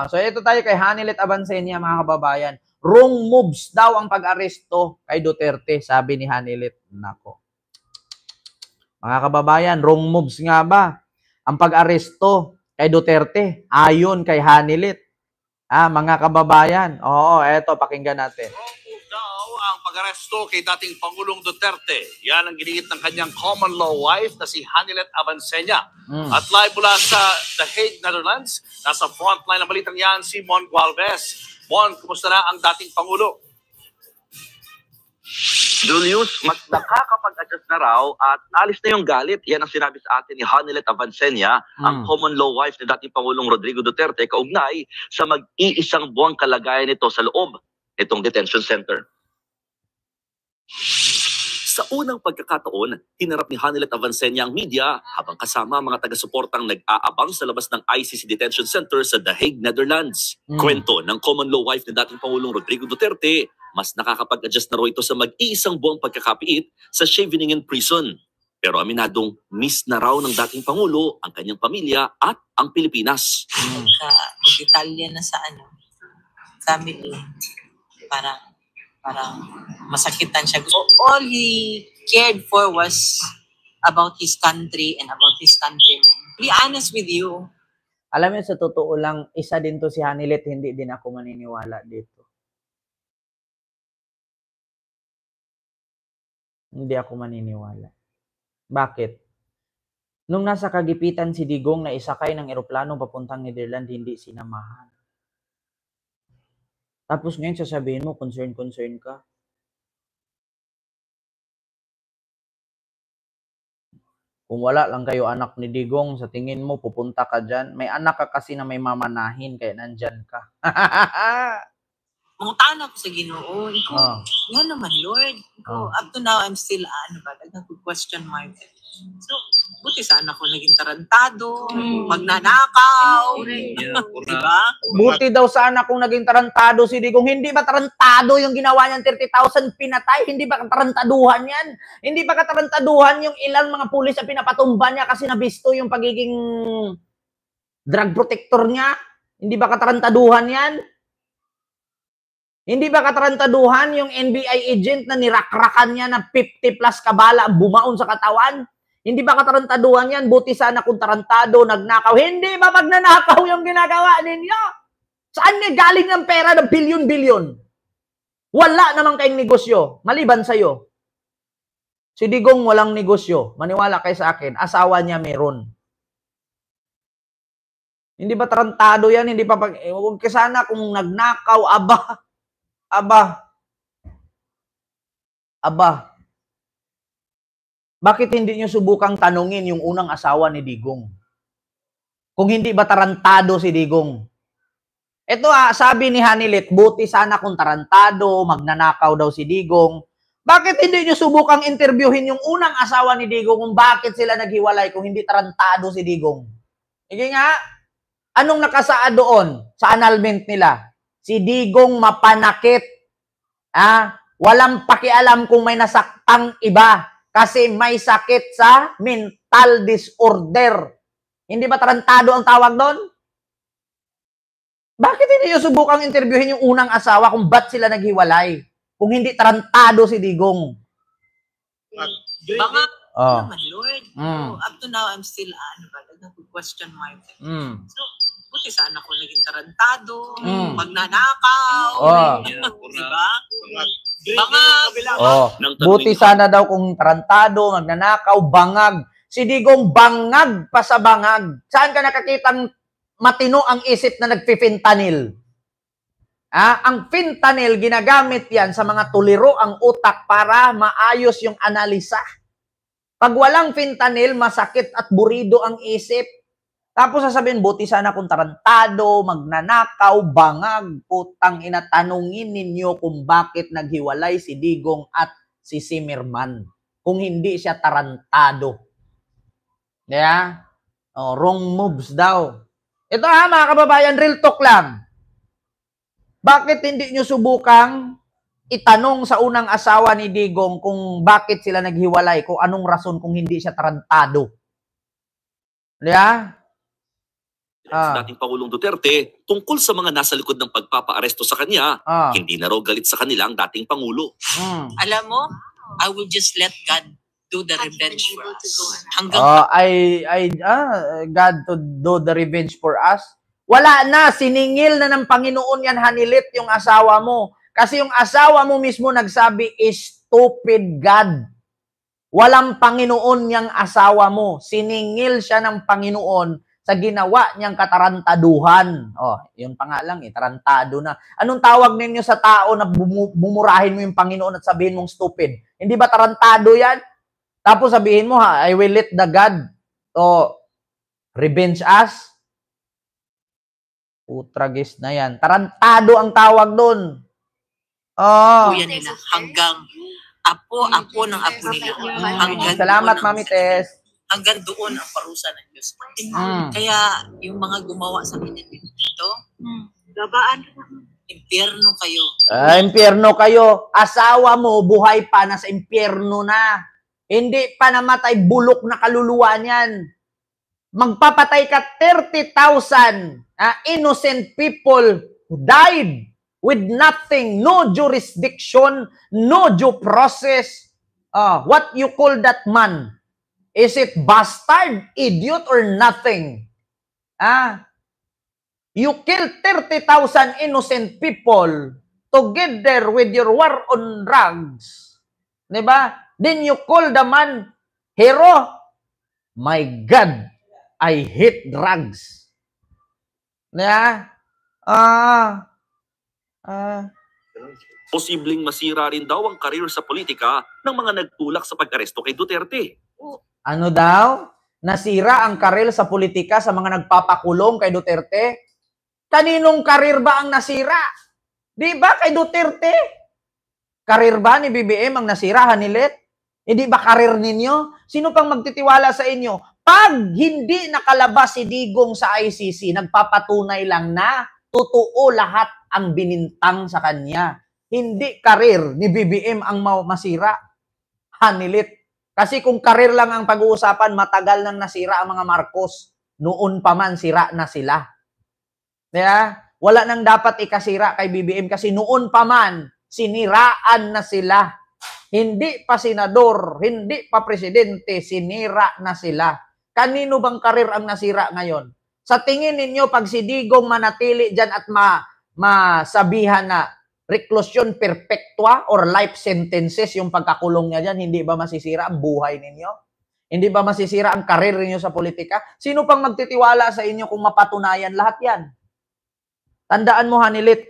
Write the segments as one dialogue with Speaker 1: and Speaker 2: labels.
Speaker 1: So ito tayo kay Hanilet Avancenia, mga kababayan. Wrong moves daw ang pag-aresto kay Duterte, sabi ni Hanilet. Nako. Mga kababayan, wrong moves nga ba ang pag-aresto kay Duterte ayon kay Hanilet? Mga kababayan. Oo, eto, pakinggan natin.
Speaker 2: Daw ang pag-aresto kay dating Pangulong Duterte. Yan ang giniit ng kanyang common law wife na si Hanilet Avancenia. At live mula sa The Hague, Netherlands, nasa frontline ng balitang yan si Mon Gualvez. Mon, kumusta na ang dating Pangulo?
Speaker 3: Julius, mas nakakapag-adjust na raw at naalis na yung galit. Yan ang sinabi sa atin ni Hanilet Avancenia, ang common law wife ni dating Pangulong Rodrigo Duterte, kaugnay sa mag-iisang buwang kalagayan nito sa loob itong detention center. Sa unang pagkakataon, hinarap ni Hanilet Avancenia ang media habang kasama mga taga-suportang nag-aabang sa labas ng ICC Detention Center sa The Hague, Netherlands. Kwento ng common law wife ni dating Pangulong Rodrigo Duterte, mas nakakapag-adjust na raw ito sa mag-iisang buwang pagkakapiit sa Scheveningen Prison. Pero aminadong miss na raw ng dating Pangulo ang kanyang pamilya at ang Pilipinas.
Speaker 4: Detalye na sa family, parang masakitan siya. All he cared for was about his country and about his countrymen. Be honest with you.
Speaker 1: Alam mo, sa totoo lang, isa din to si Hanilet, hindi din ako maniniwala dito. Hindi ako maniniwala. Bakit? Nung nasa kagipitan si Digong na isakay ng eroplano papuntang Netherlands, hindi sinamahan. Tapos ngayon sasabihin mo, concern ka. Kung wala lang kayo anak ni Digong, sa tingin mo, pupunta ka dyan. May anak ka kasi na may mamanahin, kaya nandyan ka.
Speaker 4: Mangutana ko sa Ginoo. Yan naman, Lord. Up to now, I'm still, nag-question mark. So, buti sana ako naging tarantado, magnanakaw, diba?
Speaker 1: Buti daw sana kung naging tarantado si Digong. Hindi ba tarantado yung ginawa niyang 30,000 pinatay? Hindi ba katarantaduhan yan? Hindi ba katarantaduhan yung ilang mga pulis na pinapatumba niya kasi nabisto yung pagiging drug protector niya? Hindi ba katarantaduhan yan? Hindi ba katarantaduhan yung NBI agent na nirakrakan niya na 50 plus kabala ang bumaon sa katawan? Hindi ba katarantaduhan yan? Buti sana kung tarantado, nagnakaw. Hindi ba magnanakaw yung ginagawa ninyo? Saan nga galing ang pera ng bilyon-bilyon? Wala namang kayong negosyo, maliban sa'yo. Si Digong walang negosyo. Maniwala kayo sa akin, asawa niya meron. Hindi ba tarantado yan? Hindi pa huwag ka sana kung nagnakaw, Aba. Bakit hindi nyo subukang tanungin yung unang asawa ni Digong? Kung hindi ba tarantado si Digong? Ito sabi ni Hanilet, buti sana kung tarantado, magnanakaw daw si Digong. Bakit hindi nyo subukang interviewin yung unang asawa ni Digong kung bakit sila naghiwalay kung hindi tarantado si Digong? Sige nga, anong nakasaad doon sa annulment nila? Si Digong mapanakit. Walang pakialam kung may nasaktang iba kasi may sakit sa mental disorder. Hindi ba tarantado ang tawag doon? Bakit hindi nyo subukang interviewin yung unang asawa kung ba't sila naghiwalay? Kung hindi tarantado si Digong.
Speaker 4: Baka naman, Lord. Up to now, I'm still, question mark. So, buti sana ako naging tarantado, magnanakaw, diba?
Speaker 1: Buti sana daw kung tarantado, magnanakaw, bangag. Si Digong bangag pa sa bangag. Saan ka nakakitang matino ang isip na nagpi-fentanyl? Ang fentanyl, ginagamit yan sa mga tuliro ang utak para maayos yung analisa. Pag walang fentanyl, masakit at burido ang isip. Tapos sasabihin, buti sana kung tarantado, magnanakaw, bangag, putang ina, tanungin ninyo kung bakit naghiwalay si Digong at si Zimmerman. Kung hindi siya tarantado. Yeah? Wrong moves daw. Ito mga kababayan, real talk lang. Bakit hindi nyo subukang itanong sa unang asawa ni Digong kung bakit sila naghiwalay, kung anong rason kung hindi siya tarantado? Yeah?
Speaker 3: si dating Pangulong Duterte tungkol sa mga nasa likod ng pagpapaaresto sa kanya, hindi na raw galit sa kanila ang dating Pangulo.
Speaker 4: Alam mo, I will just let God do the revenge for us. Hanggang
Speaker 1: God to do the revenge for us. Wala na, siningil na ng Panginoon yan, Hanilet, yung asawa mo. Kasi yung asawa mo mismo nagsabi, stupid God. Walang Panginoon niyang asawa mo. Siningil siya ng Panginoon sa ginawa niyang katarantaduhan. Yun pa nga lang, tarantado na. Anong tawag ninyo sa tao na bumurahin mo yung Panginoon at sabihin mong stupid? Hindi ba tarantado yan? Tapos sabihin mo, I will let the God revenge us. Putragis na yan. Tarantado ang tawag doon.
Speaker 4: Kuya nila hanggang apo ng apo nila.
Speaker 1: Salamat, Mami Tess.
Speaker 4: Hanggang doon ang parusa ng Diyos. Kaya yung mga gumawa sa kanya dito, gabaan, impyerno kayo.
Speaker 1: Impyerno kayo. Asawa mo, buhay pa, nasa impyerno na. Hindi pa namatay, bulok na kaluluwa niyan. Magpapatay ka 30,000 innocent people who died with nothing, no jurisdiction, no due process. What you call that man? Is it bastard, idiot, or nothing? You killed 30,000 innocent people together with your war on drugs. Diba? Then you call the man hero? My God, I hate drugs. Yeah?
Speaker 3: Posibleng masira rin daw ang karir sa politika ng mga nagtulak sa pag-aresto kay Duterte.
Speaker 1: Ano daw? Nasira ang karir sa politika sa mga nagpapakulong kay Duterte? Kaninong karir ba ang nasira? Di ba kay Duterte? Karir ba ni BBM ang nasira, Hanilet? Hindi ba karir ninyo? Sino pang magtitiwala sa inyo? Pag hindi nakalabas si Digong sa ICC, nagpapatunay lang na totoo lahat ang binintang sa kanya. Hindi karir ni BBM ang masira, Hanilet. Kasi kung karir lang ang pag-uusapan, matagal nang nasira ang mga Marcos. Noon pa man, sira na sila. Kaya, wala nang dapat ikasira kay BBM kasi noon pa man, siniraan na sila. Hindi pa senador, hindi pa presidente, sinira na sila. Kanino bang karir ang nasira ngayon? Sa tingin ninyo, pag si Digong manatili dyan at masabihan na reclusion perpetua or life sentences yung pagkakulong niya dyan, hindi ba masisira ang buhay ninyo? Hindi ba masisira ang karir ninyo sa politika? Sino pang magtitiwala sa inyo kung mapatunayan lahat yan? Tandaan mo, Hanilit,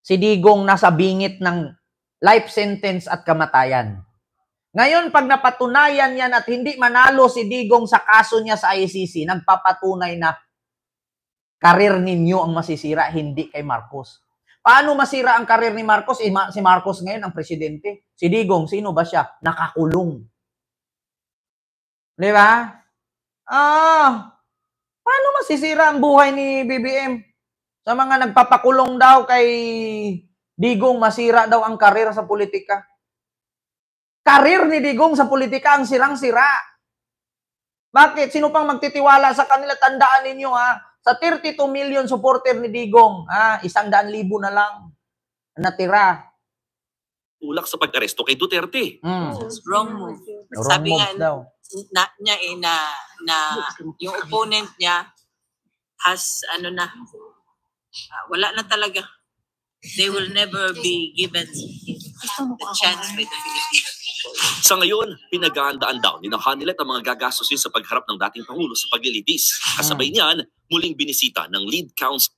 Speaker 1: si Digong nasa bingit ng life sentence at kamatayan. Ngayon, pag napatunayan yan at hindi manalo si Digong sa kaso niya sa ICC, nagpapatunay na karir ninyo ang masisira, hindi kay Marcos. Paano masira ang karir ni Marcos? Si Marcos ngayon ang presidente. Si Digong, sino ba siya? Nakakulong. Di ba? Paano masisira ang buhay ni BBM? Sa mga nagpapakulong daw kay Digong, masira daw ang karir sa politika. Karir ni Digong sa politika ang sirang-sira. Bakit? Sino pang magtitiwala sa kanila? Tandaan ninyo sa 32 million supporter ni Digong, 100,000 na lang natira.
Speaker 3: Tulak sa pag-aresto kay Duterte.
Speaker 4: Wrong move.
Speaker 1: Wrong
Speaker 4: Sabi
Speaker 1: moves daw.
Speaker 4: niya na yung opponent niya has wala na talaga. They will never be given the chance by the Philippines.
Speaker 3: Sa ngayon, pinag-aandaan daw ni Hanilet ang mga gagastusin sa pagharap ng dating Pangulo sa paglilitis. Kasabay niyan, muling binisita ng lead counsel.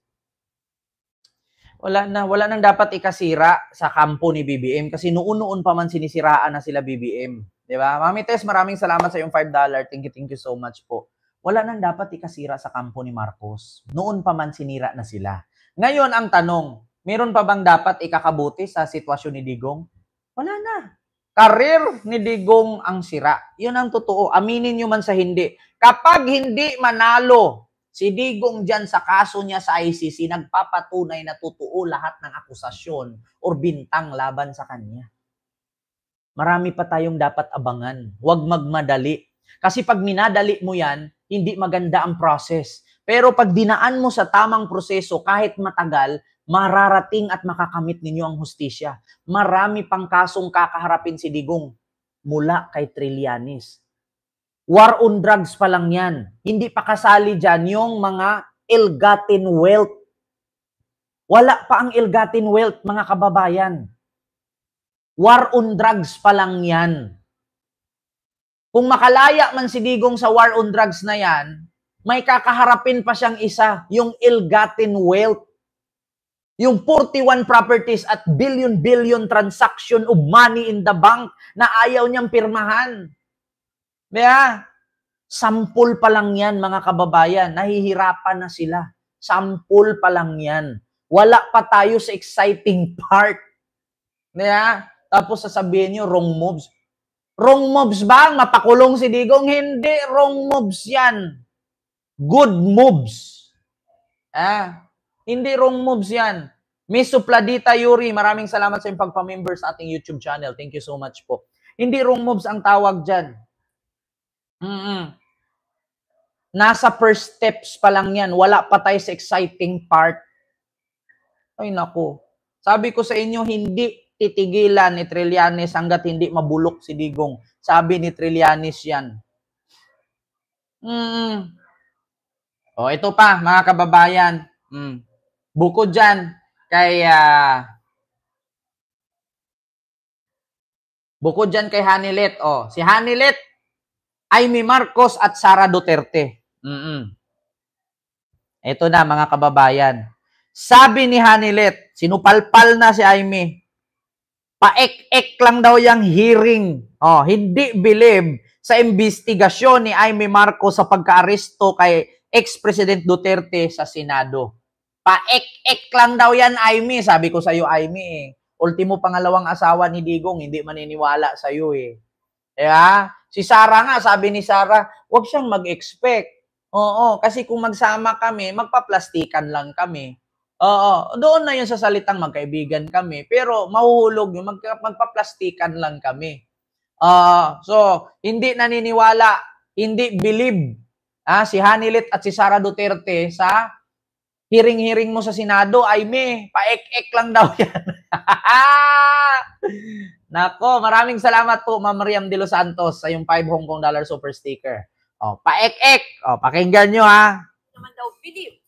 Speaker 1: Wala nang dapat ikasira sa kampo ni BBM kasi noon pa man sinisiraan na sila BBM. Di ba? Mami Tess, maraming salamat sa iyong $5. Thank you so much po. Wala nang dapat ikasira sa kampo ni Marcos. Noon pa man sinira na sila. Ngayon ang tanong, meron pa bang dapat ikakabuti sa sitwasyon ni Digong? Wala na. Karir ni Digong ang sira. Yun ang totoo. Aminin nyo man sa hindi. Kapag hindi manalo si Digong dyan sa kaso niya sa ICC, nagpapatunay na totoo lahat ng akusasyon o bintang laban sa kanya. Marami pa tayong dapat abangan. Huwag magmadali. Kasi pag minadali mo yan, hindi maganda ang process. Pero pag dinaan mo sa tamang proseso, kahit matagal, mararating at makakamit ninyo ang hustisya. Marami pang kasong kakaharapin si Digong mula kay Trillanes. War on drugs pa lang yan. Hindi pa kasali dyan yung mga ill-gotten wealth. Wala pa ang ill-gotten wealth, mga kababayan. War on drugs pa lang yan. Kung makalaya man si Digong sa war on drugs na yan, may kakaharapin pa siyang isa, yung ill-gotten wealth. Yung 41 properties at billion-billion transaction of money in the bank na ayaw niyang pirmahan. Kaya, sampul pa lang yan, mga kababayan. Nahihirapan na sila. Sampul pa lang yan. Wala pa tayo sa exciting part. Kaya, tapos sasabihin niyo, wrong moves. Wrong moves ba? Mapakulong si Digong? Hindi, wrong moves yan. Good moves. Hindi wrong moves yan. Miss Supladita Yuri, maraming salamat sa iyong pagpamember sa ating YouTube channel. Thank you so much po. Hindi wrong moves ang tawag dyan. Nasa first steps pa lang yan. Wala pa tayo sa exciting part. Ay naku. Sabi ko sa inyo, hindi titigilan ni Trillanes hanggat hindi mabulok si Digong. Sabi ni Trillanes yan. O, ito pa, mga kababayan. Bukod dyan, kay Hanilet. O, si Hanilet, Amy Marcos at Sara Duterte. Ito na, mga kababayan. Sabi ni Hanilet, sinupalpal na si Amy. Paek-ek lang daw yung hearing. Hindi believe sa investigasyon ni Amy Marcos sa pagka-aresto kay ex-President Duterte sa Senado. Paek-ek lang daw yan, Amy. Sabi ko sa iyo, Amy, ultimo pangalawang asawa ni Digong, hindi maniniwala sa iyo eh. Kaya, si Sara nga, sabi ni Sara, huwag siyang mag-expect. Kasi kung magsama kami, magpaplastikan lang kami. Doon na yun sa salitang magkaibigan kami. Pero mahuhulog yun, magpaplastikan lang kami. So, hindi naniniwala, hindi believe si Hanilet at si Sara Duterte sa hearing-hearing mo sa Senado. Ay paek-ek lang daw yan. Nako, maraming salamat po, Ma'am Mariam de los Santos, sa yung 5 Hong Kong dollar super sticker. Paek-ek. Pakinggan nyo ha.
Speaker 4: Naman daw believe